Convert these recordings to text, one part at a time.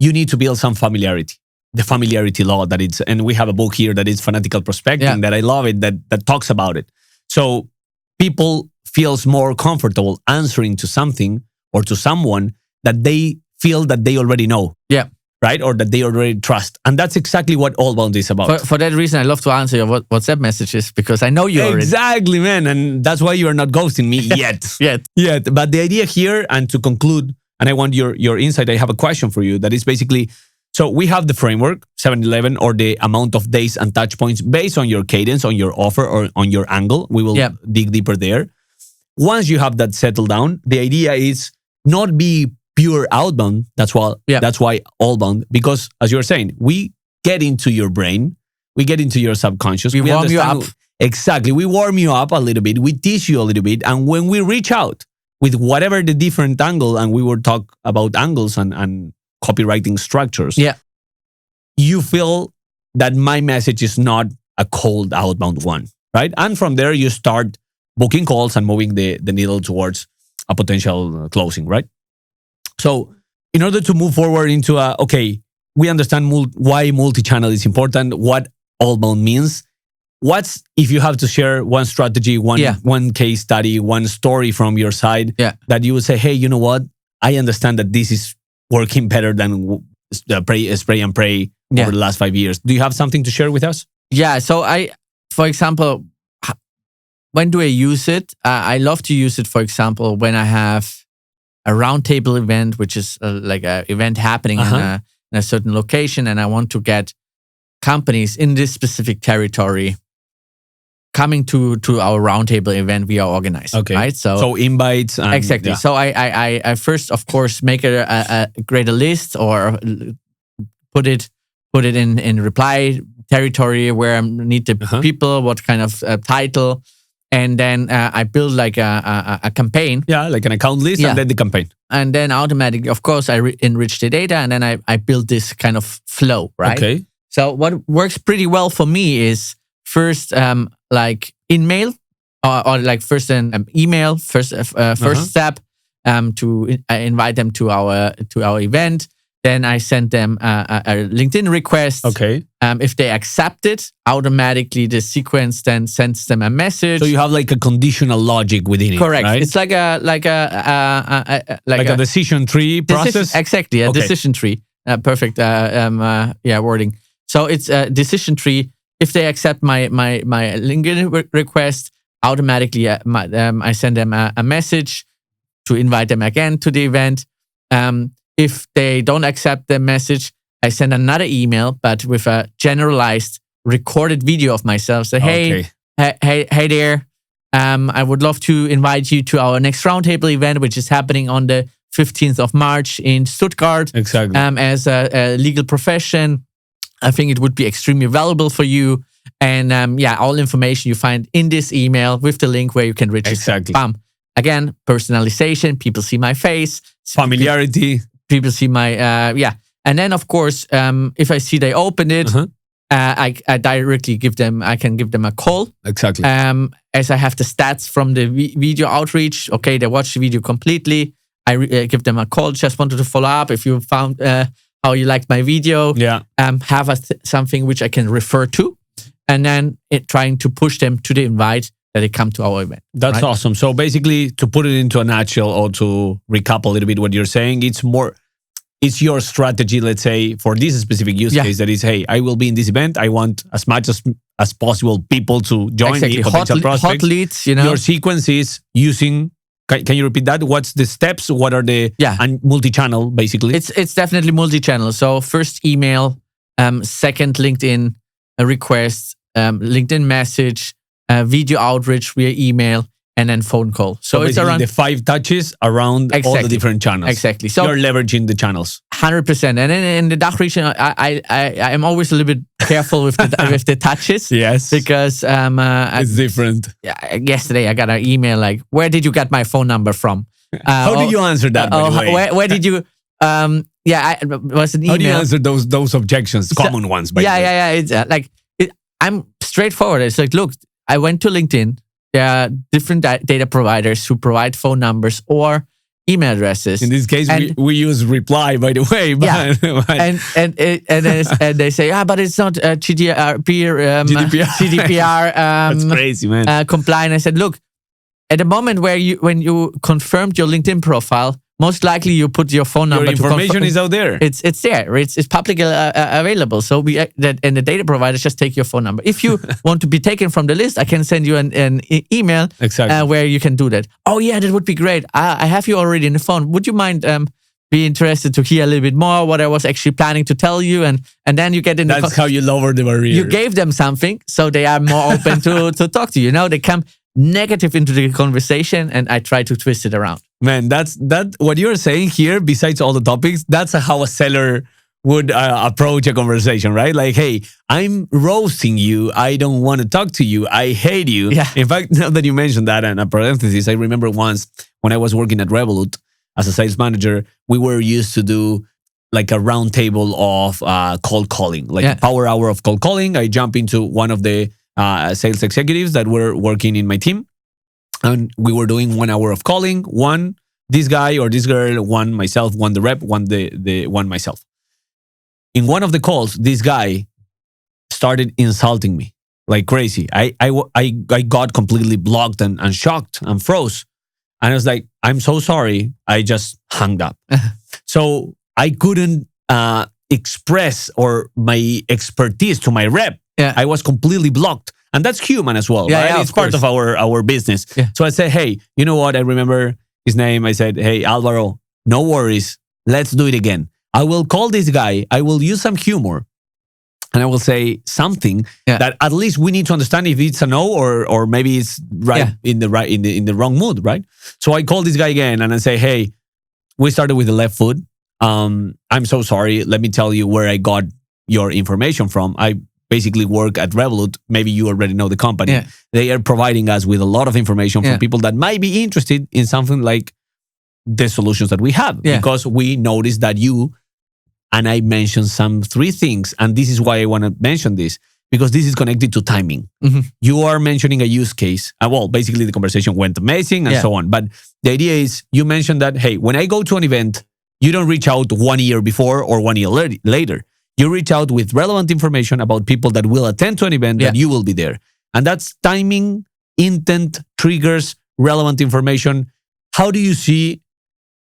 you need to build some familiarity. The familiarity law and we have a book here that is Fanatical Prospecting that I love it, that talks about it. So people feels more comfortable answering to something or to someone that they feel that they already know. Yeah. Right? Or that they already trust. And that's exactly what Allbound is about. For that reason, I love to answer your WhatsApp messages because I know you already. Exactly, man. And that's why you are not ghosting me yet. Yet. But the idea here, and to conclude, and I want your insight, I have a question for you that is basically, so we have the framework, 7-11, or the amount of days and touch points based on your cadence, on your offer, or on your angle. We will dig deeper there. Once you have that settled down, the idea is not be pure outbound. That's why Allbound, because as you're saying, we get into your brain, we get into your subconscious. We warm you up. Exactly. We warm you up a little bit. We teach you a little bit. And when we reach out with whatever the different angle, and we will talk about angles and copywriting structures, you feel that my message is not a cold outbound one, right? And from there, you start booking calls and moving the needle towards a potential closing, right? So in order to move forward into we understand why multi-channel is important, what Allbound means. If you have to share one strategy, one case study, one story from your side that you would say, hey, you know what? I understand that this is working better than spray and pray over the last 5 years. Do you have something to share with us? Yeah. So for example, when do I use it? I love to use it, for example, when I have a roundtable event, which is like an event happening in a certain location, and I want to get companies in this specific territory coming to our roundtable event we are organizing. Okay, right? So invites. And, exactly. Yeah. So I first, of course, make create a list or put it in reply territory where I need the people, what kind of title. And then I build like a campaign. Yeah, like an account list and then the campaign. And then automatically, of course, I enrich the data and then I build this kind of flow, right? Okay. So what works pretty well for me is first like in-mail or like first an email, first step to invite them to our event. Then I send them a LinkedIn request. Okay. If they accept it, automatically the sequence then sends them a message. So you have like a conditional logic within it. Correct. Right? It's like a decision tree process. Exactly, a decision tree. Perfect. Wording. So it's a decision tree. If they accept my LinkedIn request, automatically I send them a message to invite them again to the event. If they don't accept the message, I send another email, but with a generalized recorded video of myself. Say, hey there, I would love to invite you to our next roundtable event, which is happening on the 15th of March in Stuttgart. Exactly. As a legal profession, I think it would be extremely valuable for you. And all information you find in this email with the link where you can register. Exactly. Bam. Again, personalization. People see my face. Familiarity. People see my and then of course if I see they open it, I directly can give them a call. Exactly. As I have the stats from the video outreach. Okay, they watched the video completely. I give them a call. Just wanted to follow up if you found how you liked my video. Have something which I can refer to, and then trying to push them to the invite that they come to our event. That's right? Awesome. So basically, to put it into a nutshell or to recap a little bit what you're saying, it's your strategy, let's say, for this specific use case that is, hey, I will be in this event. I want as much as possible people to join me, potential prospects. Hot leads, you know. Your sequence is using, can you repeat that? What's the steps? What are the, and multi-channel, basically? It's definitely multi-channel. So first email, second LinkedIn request, LinkedIn message, video outreach via email, and then phone call. So it's around the 5 touches around all the different channels. Exactly. So you're leveraging the channels. 100%. And then in the DACH region, I am always a little bit careful with the touches. Yes. Because it's different. Yesterday I got an email like, "Where did you get my phone number from?" How do you answer that? By the way? Where did you? It was an email. How do you answer those objections? Common ones. By the way. It's I'm straightforward. It's like, look, I went to LinkedIn. There are different data providers who provide phone numbers or email addresses. In this case, we use reply, by the way. But, and they say, but it's not GDPR. That's crazy, man. Compliant. I said, look, at the moment when you confirmed your LinkedIn profile, most likely you put your phone number. Your information is out there. It's there. It's publicly available. So and the data providers just take your phone number. If you want to be taken from the list, I can send you an email where you can do that. Oh yeah, that would be great. I have you already in the phone. Would you mind be interested to hear a little bit more what I was actually planning to tell you? And then you get in. That's how you lower the barrier. You gave them something, so they are more open to talk to you. They come negative into the conversation, and I try to twist it around. Man, that what you're saying here, besides all the topics, that's how a seller would approach a conversation, right? Like, hey, I'm roasting you. I don't want to talk to you. I hate you. Yeah. In fact, now that you mentioned that, and a parenthesis, I remember once when I was working at Revolut as a sales manager, we were used to do like a round table of cold calling, like a power hour of cold calling. I jump into one of the sales executives that were working in my team. And we were doing 1 hour of calling. One, this guy or this girl, one myself, one the rep, one the one myself. In one of the calls, this guy started insulting me like crazy. I got completely blocked and shocked and froze. And I was like, I'm so sorry. I just hung up. So I couldn't express or my expertise to my rep. Yeah. I was completely blocked. And that's human as well, right? It's part of our business. Yeah. So I said, hey, you know what? I remember his name. I said, hey, Alvaro, no worries. Let's do it again. I will call this guy. I will use some humor. And I will say something that at least we need to understand if it's a no or maybe it's in the wrong mood, right? So I call this guy again and I say, hey, we started with the left foot. I'm so sorry. Let me tell you where I got your information from. I basically work at Revolut. Maybe you already know the company. Yeah. They are providing us with a lot of information from people that might be interested in something like the solutions that we have. Because we noticed that you, and I mentioned some 3 things, and this is why I want to mention this, because this is connected to timing. Mm-hmm. You are mentioning a use case. Well, basically the conversation went amazing and so on. But the idea is you mentioned that, hey, when I go to an event, you don't reach out 1 year before or 1 year later. You reach out with relevant information about people that will attend to an event that you will be there. And that's timing, intent, triggers, relevant information. How do you see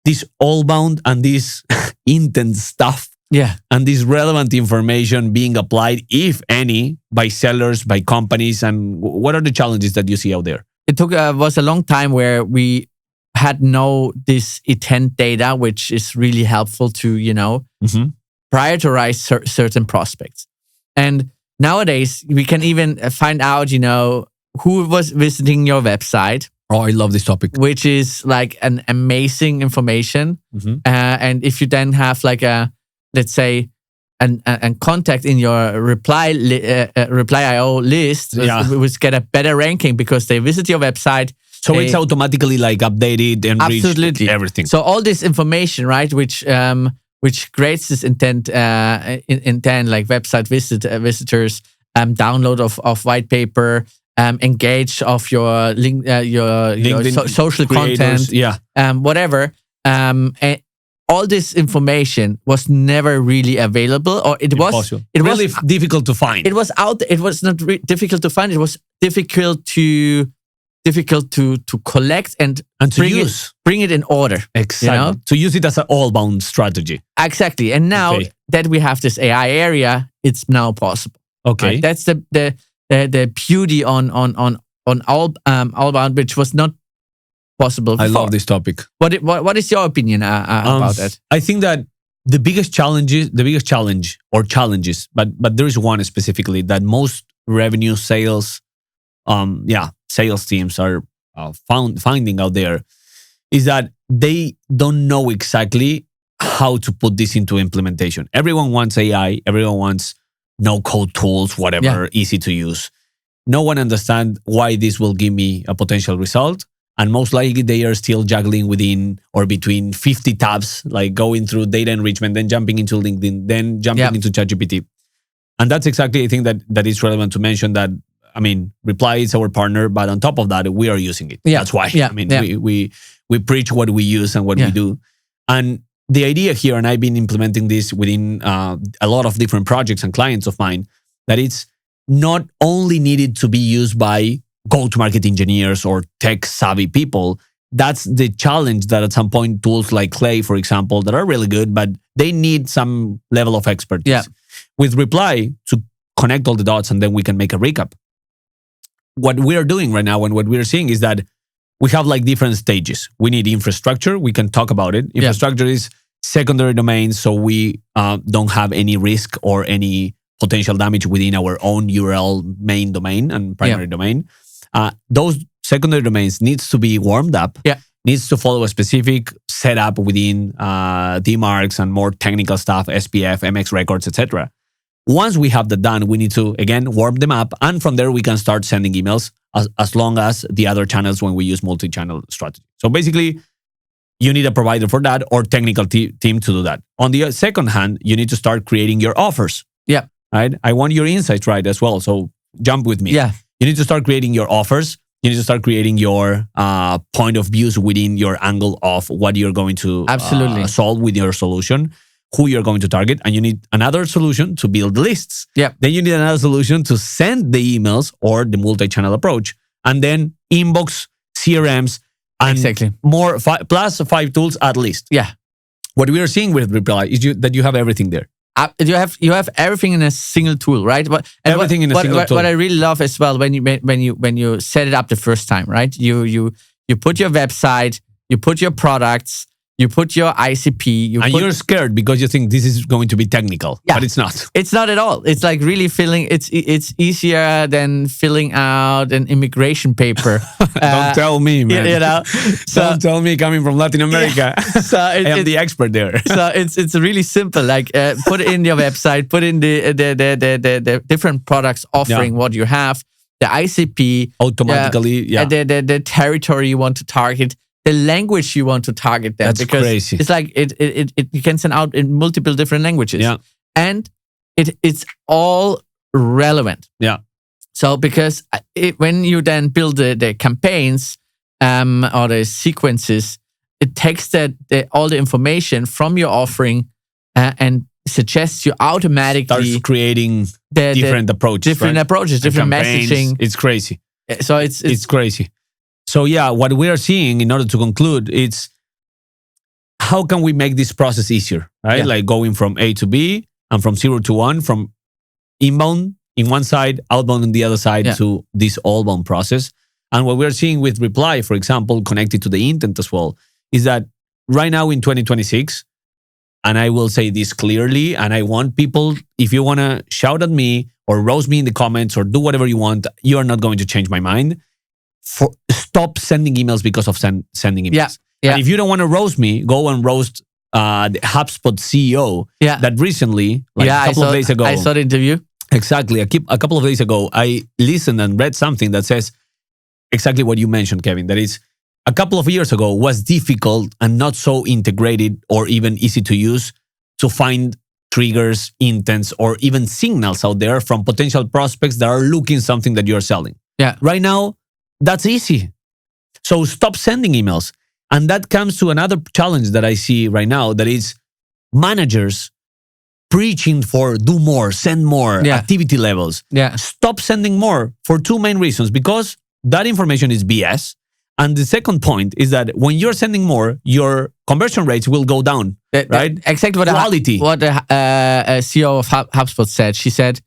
this Allbound and this intent stuff and this relevant information being applied, if any, by sellers, by companies? And what are the challenges that you see out there? It was a long time where we had this intent data, which is really helpful to, prioritize certain prospects. And nowadays, we can even find out, who was visiting your website. Oh, I love this topic. Which is like an amazing information. Mm-hmm. And if you then have like let's say, a contact in your reply.io list, which get a better ranking because they visit your website. So it's automatically like updated and reached everything. So all this information, right, which creates this intent, like website visitors, download of white paper, engage of your link, your social creators, content, whatever. And all this information was never really available, or it was really difficult to find. It was out. It was not difficult to find. It was difficult to collect and to bring it in order. Exactly. To use it as an all-bound strategy. Exactly. And now that we have this AI area, it's now possible. Okay. Right? That's the beauty on Allbound, which was not possible before. I love this topic. What is your opinion about that? I think that the biggest challenge, or challenges, but there is one specifically that most revenue sales teams are finding out there, is that they don't know exactly how to put this into implementation. Everyone wants AI. Everyone wants no-code tools, whatever, easy to use. No one understands why this will give me a potential result. And most likely they are still juggling within or between 50 tabs, like going through data enrichment, then jumping into LinkedIn, then jumping into ChatGPT. And that's exactly, I think that is relevant to mention that, I mean, Reply is our partner, but on top of that, we are using it. That's why. We we preach what we use and what we do. And the idea here, and I've been implementing this within a lot of different projects and clients of mine, that it's not only needed to be used by go-to-market engineers or tech-savvy people. That's the challenge, that at some point tools like Clay, for example, that are really good, but they need some level of expertise. Yeah. With Reply, to connect all the dots, and then we can make a recap. What we're doing right now and what we're seeing is that we have like different stages. We need infrastructure. We can talk about it. Infrastructure is secondary domains, so we don't have any risk or any potential damage within our own URL main domain and primary domain. Those secondary domains needs to be warmed up, needs to follow a specific setup within DMARCs and more technical stuff, SPF, MX records, etc. Once we have that done, we need to, again, warm them up. And from there, we can start sending emails as long as the other channels when we use multi-channel strategy. So basically, you need a provider for that or technical team to do that. On the second hand, you need to start creating your offers. Yeah. Right? I want your insights right as well. So jump with me. Yeah. You need to start creating your offers. You need to start creating your point of views within your angle of what you're going to solve with your solution, who you're going to target. And you need another solution to build lists. Yeah. Then you need another solution to send the emails or the multi-channel approach. And then inbox, CRMs, and more plus 5 tools at least. Yeah. What we are seeing with Reply is that you have everything there. You have everything in a single tool, right? Everything in a single tool. What I really love as well, when you set it up the first time, right? You put your website, you put your products, you put your ICP, you're scared because you think this is going to be technical, but it's not. It's not at all. It's like really filling. It's easier than filling out an immigration paper. Don't tell me, man. You know, don't tell me coming from Latin America. So I am the expert there. So it's really simple. Like put it in your website, put in the different products offering what you have, the ICP automatically, the territory you want to target, the language you want to target them. That's because crazy. It's like it you can send out in multiple different languages. Yeah. And it's all relevant. Yeah. So because when you then build the campaigns or the sequences, it takes all the information from your offering and suggests you automatically starts creating different approaches, different messaging. It's crazy. So it's crazy. So yeah, what we are seeing, in order to conclude, it's how can we make this process easier, right? Yeah. Like going from A to B and from 0 to 1, from inbound in one side, outbound on the other side to this allbound process. And what we're seeing with Reply, for example, connected to the intent as well, is that right now in 2026, and I will say this clearly, and I want people, if you want to shout at me or roast me in the comments or do whatever you want, you are not going to change my mind. Stop sending emails because of sending emails. Yeah. And if you don't want to roast me, go and roast the HubSpot CEO that recently, like a couple of days ago. I saw the interview. Exactly. A couple of days ago, I listened and read something that says exactly what you mentioned, Kevin. That is, a couple of years ago was difficult and not so integrated or even easy to use to find triggers, intents, or even signals out there from potential prospects that are looking something that you're selling. Yeah. Right now, that's easy. So stop sending emails. And that comes to another challenge that I see right now, that is managers preaching for do more, send more, activity levels. Yeah. Stop sending more for 2 main reasons. Because that information is BS. And the second point is that when you're sending more, your conversion rates will go down, right? Exactly what the CEO of HubSpot said. She said,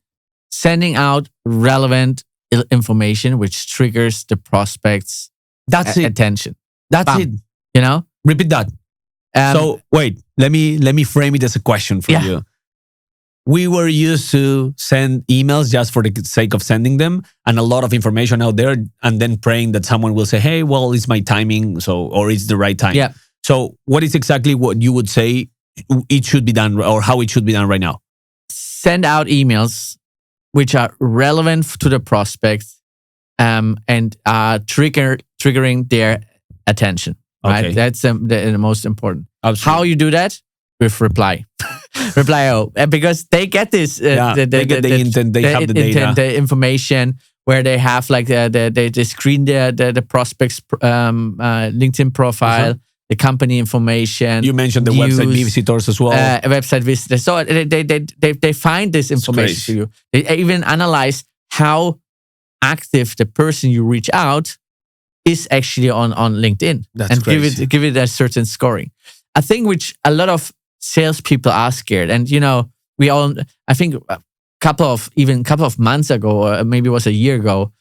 sending out relevant information which triggers the prospect's attention. That's it. You know? Repeat that. So wait, let me frame it as a question for you. We were used to send emails just for the sake of sending them, and a lot of information out there, and then praying that someone will say, hey, well, it's my timing, or it's the right time. Yeah. So what is exactly what you would say it should be done, or how it should be done right now? Send out emails which are relevant to the prospects and are triggering their attention. Right? Okay. That's the most important. Absolutely. How you do that? With Reply. Reply.io. Because they get this. They get the intent, they have the data. The information, where they have like they screen the prospects LinkedIn profile, the company information. You mentioned the website visitors as well. Website visitors. So they find this information for you. They even analyze how active the person you reach out is actually on LinkedIn. That's crazy. give it a certain scoring. A thing which a lot of salespeople are scared, and I think a couple of months ago, or maybe it was a year ago,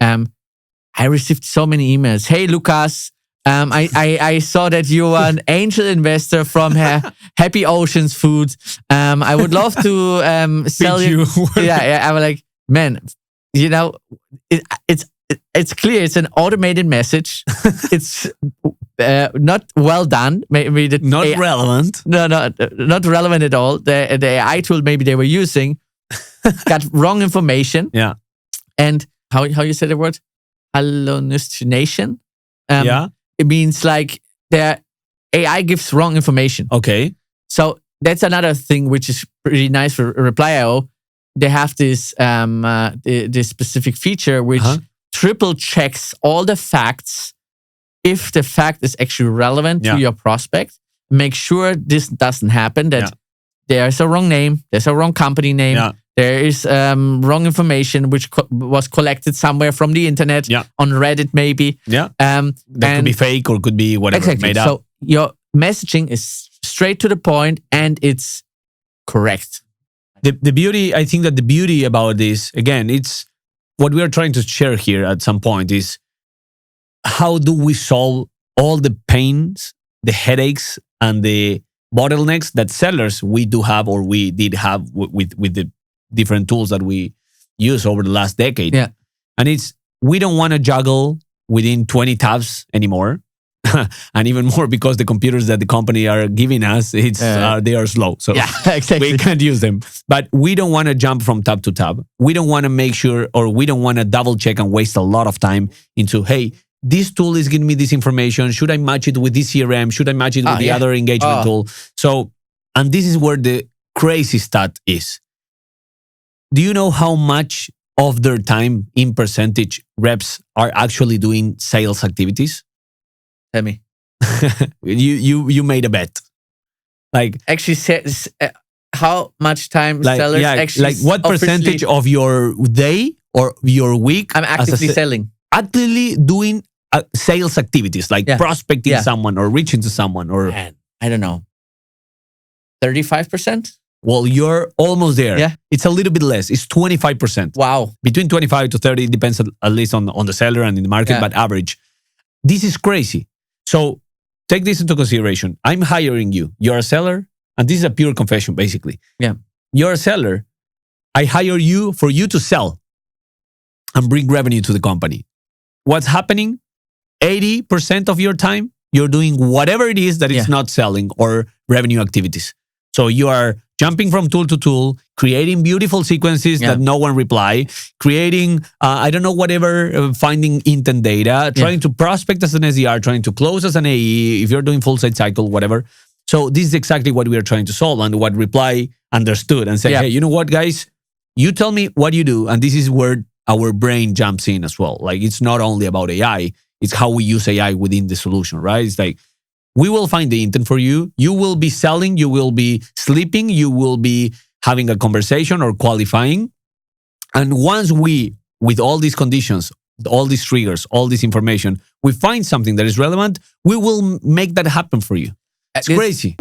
I received so many emails. Hey, Lucas, I saw that you are an angel investor from Happy Oceans Food. I would love to sell you. Yeah, I was like, man, it's clear. It's an automated message. It's not well done. Maybe not relevant. No, not relevant at all. The AI tool maybe they were using got wrong information. Yeah. And how you say the word? Hallucination. It means like the AI gives wrong information. Okay. So that's another thing which is pretty nice for Reply.io. They have this this specific feature which triple checks all the facts. If the fact is actually relevant to your prospect, make sure this doesn't happen. That there's a wrong name, there's a wrong company name, there is wrong information which was collected somewhere from the internet on Reddit maybe. That could be fake or could be whatever made up. So your messaging is straight to the point and it's correct. The beauty, I think that the beauty about this, again, it's what we are trying to share here at some point is how do we solve all the pains, the headaches, and the bottlenecks that sellers we do have or we did have with the different tools that we use over the last decade. Yeah. And we don't want to juggle within 20 tabs anymore. And even more because the computers that the company are giving us, they are slow. So exactly. we can't use them. But we don't want to jump from tab to tab. We don't want to make sure, or we don't want to double check and waste a lot of time into, hey, this tool is giving me this information. Should I match it with this CRM? Should I match it with the other engagement tool? So, and this is where the crazy stat is. Do you know how much of their time in percentage reps are actually doing sales activities? Tell me. You made a bet. Like actually, how much time sellers actually like what percentage of your day or your week? I'm actively selling. Actively doing sales activities like prospecting someone or reaching to someone or I don't know. 35%. Well, you're almost there. Yeah. It's a little bit less. It's 25%. Wow. Between 25 to 30, it depends at least on the seller and in the market, but average. This is crazy. So take this into consideration. I'm hiring you. You're a seller. And this is a pure confession, basically. Yeah. You're a seller. I hire you for you to sell and bring revenue to the company. What's happening? 80% of your time, you're doing whatever it is that is not selling or revenue activities. So you are jumping from tool to tool, creating beautiful sequences that no one reply, creating, finding intent data, trying to prospect as an SDR, trying to close as an AE, if you're doing full site cycle, whatever. So this is exactly what we are trying to solve and what Reply understood and said, hey, you know what, guys? You tell me what you do. And this is where our brain jumps in as well. Like it's not only about AI, it's how we use AI within the solution, right? It's like, we will find the intent for you. You will be selling. You will be sleeping. You will be having a conversation or qualifying. And once we, with all these conditions, all these triggers, all this information, we find something that is relevant, we will make that happen for you. It's crazy.